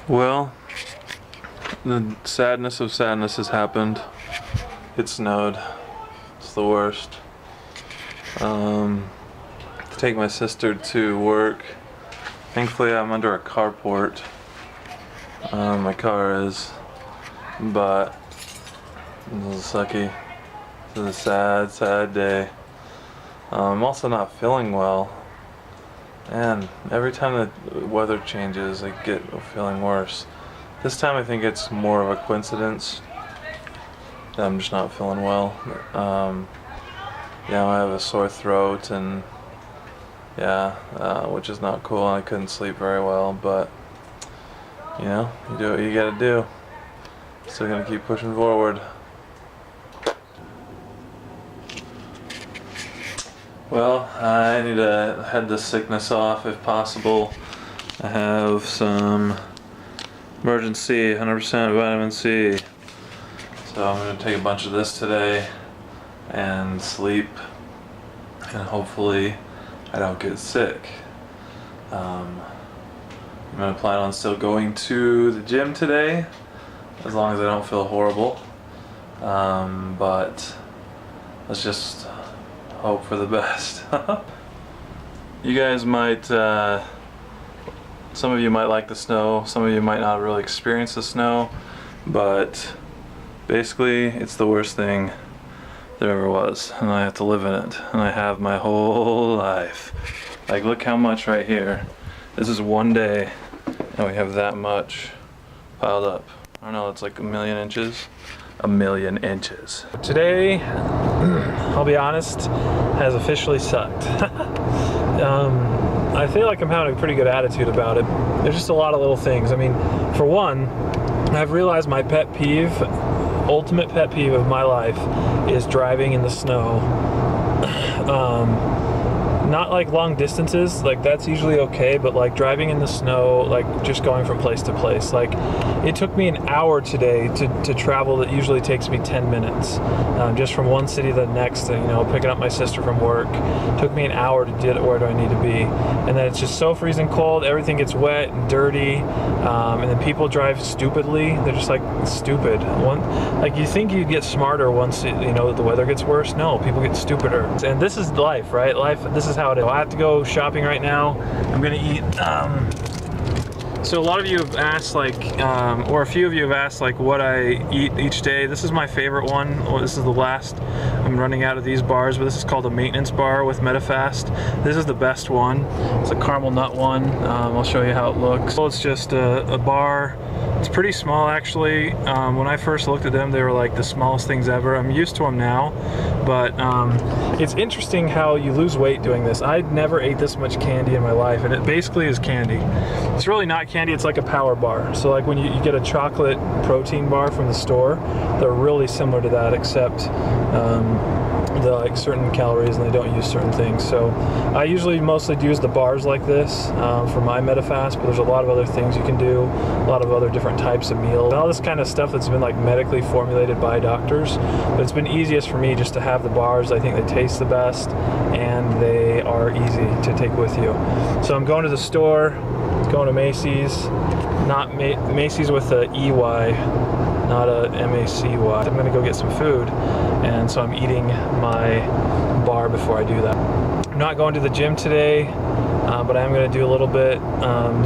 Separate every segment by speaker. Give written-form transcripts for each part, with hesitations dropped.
Speaker 1: Well, the sadness of sadness has happened. It snowed. It's the worst. To take my sister to work. Thankfully I'm under a carport. My car is. But this is sucky. This is a sad, sad day. I'm also not feeling well. And every time the weather changes, I get feeling worse. This time I think it's more of a coincidence that I'm just not feeling well. Yeah, I have a sore throat and which is not cool. I couldn't sleep very well, but you know, you do what you gotta do. Still gonna keep pushing forward. Well, I need to head this sickness off if possible. I have some emergency 100% vitamin C. So I'm going to take a bunch of this today and sleep, and hopefully I don't get sick. I'm going to plan on still going to the gym today as long as I don't feel horrible. But let's just hope for the best. You guys might, some of you might like the snow, some of you might not really experience the snow, but basically it's the worst thing there ever was, and I have to live in it, and I have my whole life. Like, look how much right here. This is one day, and we have that much piled up. I don't know, it's like 1,000,000 inches. 1,000,000 inches. Today, I'll be honest, has officially sucked. I feel like I'm having a pretty good attitude about it. There's just a lot of little things. I mean, for one, I've realized my pet peeve, ultimate pet peeve of my life, is driving in the snow. Not like long distances, like that's usually okay, but like driving in the snow, like just going from place to place. Like it took me an hour today to travel that usually takes me 10 minutes. Just from one city to the next, you know, picking up my sister from work. Took me an hour to get where do I need to be. And then it's just so freezing cold, everything gets wet and dirty, and then people drive stupidly. They're just like stupid. Like you think you'd get smarter once, you know, the weather gets worse. No, people get stupider. And this is life, right? Life, this is how it is. I have to go shopping right now. I'm gonna eat. So a lot of you have asked, like, or a few of you have asked, like, what I eat each day. This is my favorite one. Well, this is the last. I'm running out of these bars, but this is called a maintenance bar with MetaFast. This is the best one. It's a caramel nut one. I'll show you how it looks. Well, it's just a bar. It's pretty small, actually. When I first looked at them, they were like the smallest things ever. I'm used to them now, but it's interesting how you lose weight doing this. I never ate this much candy in my life, and it basically is candy. It's really not candy, it's like a power bar. So like when you get a chocolate protein bar from the store, they're really similar to that, except they're like certain calories and they don't use certain things. So I usually mostly use the bars like this for my MetaFast, but there's a lot of other things you can do, a lot of other different types of meals, all this kind of stuff that's been like medically formulated by doctors. But it's been easiest for me just to have the bars. I think they taste the best and they are easy to take with you. So I'm going to the store, going to Macy's, not Macy's with a EY, not a M-A-C-Y. I'm gonna go get some food, and so I'm eating my bar before I do that. I'm not going to the gym today, but I am gonna do a little bit,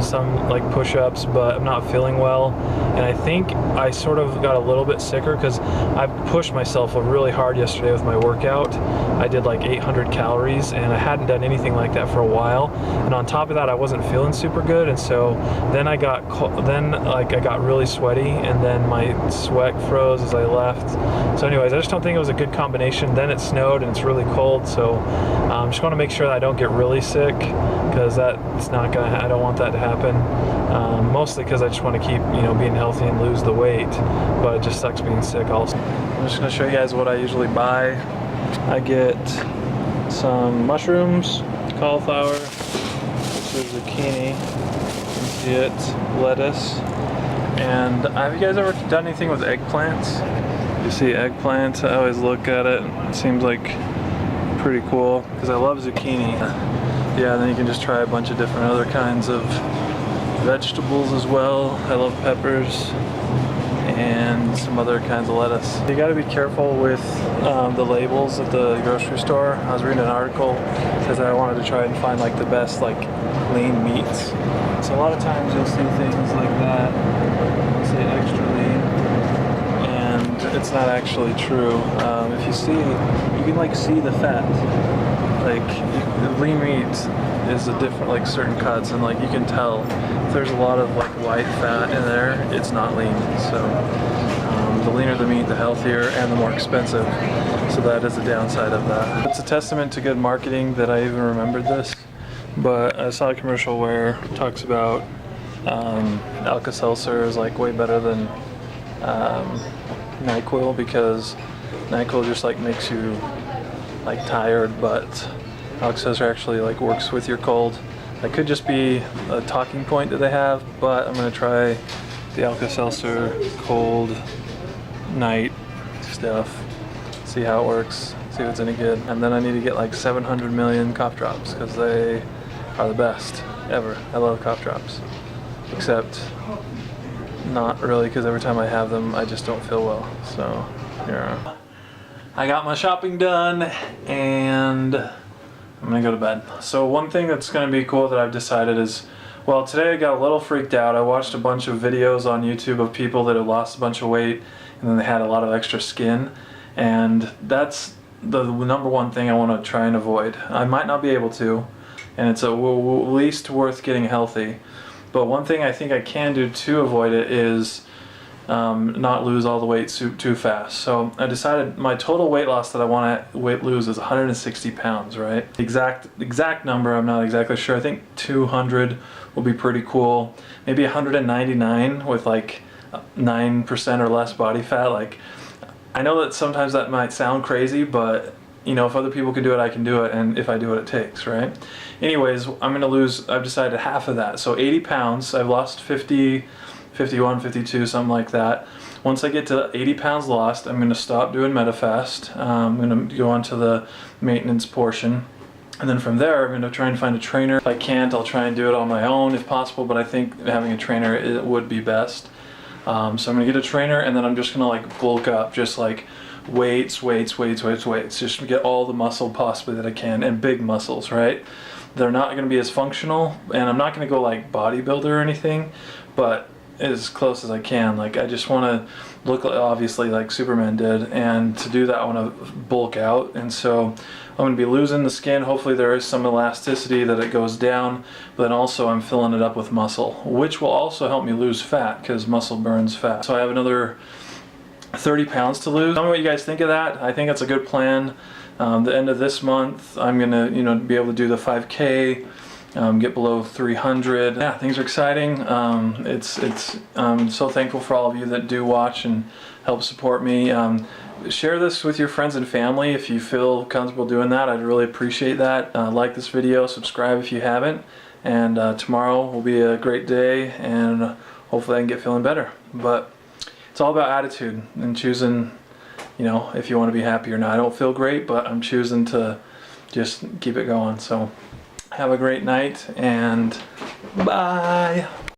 Speaker 1: some like push-ups, but I'm not feeling well. And I think I sort of got a little bit sicker because I pushed myself really hard yesterday with my workout. I did like 800 calories, and I hadn't done anything like that for a while. And on top of that, I wasn't feeling super good, and so then I got really sweaty, and then my sweat froze as I left. So anyways, I just don't think it was a good combination. Then it snowed and it's really cold, so I'm just going to make sure that I don't get really sick, because that's not gonna. I don't want that to happen. Mostly because I just want to keep, you know, being healthy and lose the weight, but it just sucks being sick also. I'm just gonna show you guys what I usually buy. I get some mushrooms, cauliflower, this is zucchini, you can see it, lettuce, and have you guys ever done anything with eggplants? You see eggplants, I always look at it, it seems like pretty cool, because I love zucchini. Yeah, then you can just try a bunch of different other kinds of vegetables as well. I love peppers and some other kinds of lettuce. You gotta be careful with the labels at the grocery store. I was reading an article because I wanted to try and find like the best like lean meats. So a lot of times you'll see things like that, it'll say extra lean, and it's not actually true. If you see, you can like see the fat. Like lean meat is a different, like certain cuts, and like you can tell if there's a lot of like white fat in there, it's not lean. So the leaner the meat, the healthier and the more expensive. So that is the downside of that. It's a testament to good marketing that I even remembered this. But I saw a commercial where it talks about Alka-Seltzer is like way better than NyQuil, because NyQuil just like makes you like tired, but Alka-Seltzer actually like works with your cold. That could just be a talking point that they have, but I'm gonna try the Alka-Seltzer cold night stuff, see how it works, see if it's any good. And then I need to get like 700 million cough drops because they are the best ever. I love cough drops, except not really, because every time I have them I just don't feel well. So yeah, I got my shopping done and I'm gonna go to bed. So one thing that's gonna be cool that I've decided is, well, today I got a little freaked out. I watched a bunch of videos on YouTube of people that had lost a bunch of weight and then they had a lot of extra skin, and that's the number one thing I want to try and avoid. I might not be able to, and it's at least worth getting healthy. But one thing I think I can do to avoid it is not lose all the weight too fast. So I decided my total weight loss that I want to lose is 160 pounds, right? Exact number, I'm not exactly sure. I think 200 will be pretty cool. Maybe 199 with like 9% or less body fat. Like, I know that sometimes that might sound crazy, but you know, if other people can do it, I can do it, and if I do what it takes, right? Anyways, I'm gonna lose, I've decided half of that. So 80 pounds, I've lost 50, 51, 52, something like that. Once I get to 80 pounds lost, I'm gonna stop doing MetaFast. I'm gonna go on to the maintenance portion. And then from there, I'm gonna try and find a trainer. If I can't, I'll try and do it on my own if possible, but I think having a trainer, it would be best. So I'm gonna get a trainer, and then I'm just gonna like bulk up, just like weights, just get all the muscle possibly that I can, and big muscles, right? They're not gonna be as functional, and I'm not gonna go like bodybuilder or anything, but as close as I can. Like, I just wanna look obviously like Superman did, and to do that I wanna bulk out, and so I'm gonna be losing the skin. Hopefully there is some elasticity that it goes down, but then also I'm filling it up with muscle, which will also help me lose fat because muscle burns fat. So I have another 30 pounds to lose. Tell me what you guys think of that. I think that's a good plan. The end of this month, I'm gonna, you know, be able to do the 5K, get below 300. Yeah, things are exciting. I'm so thankful for all of you that do watch and help support me. Share this with your friends and family if you feel comfortable doing that. I'd really appreciate that. Like this video, subscribe if you haven't, and tomorrow will be a great day, and hopefully I can get feeling better. But it's all about attitude and choosing, you know, if you want to be happy or not. I don't feel great, but I'm choosing to just keep it going. So have a great night, and bye.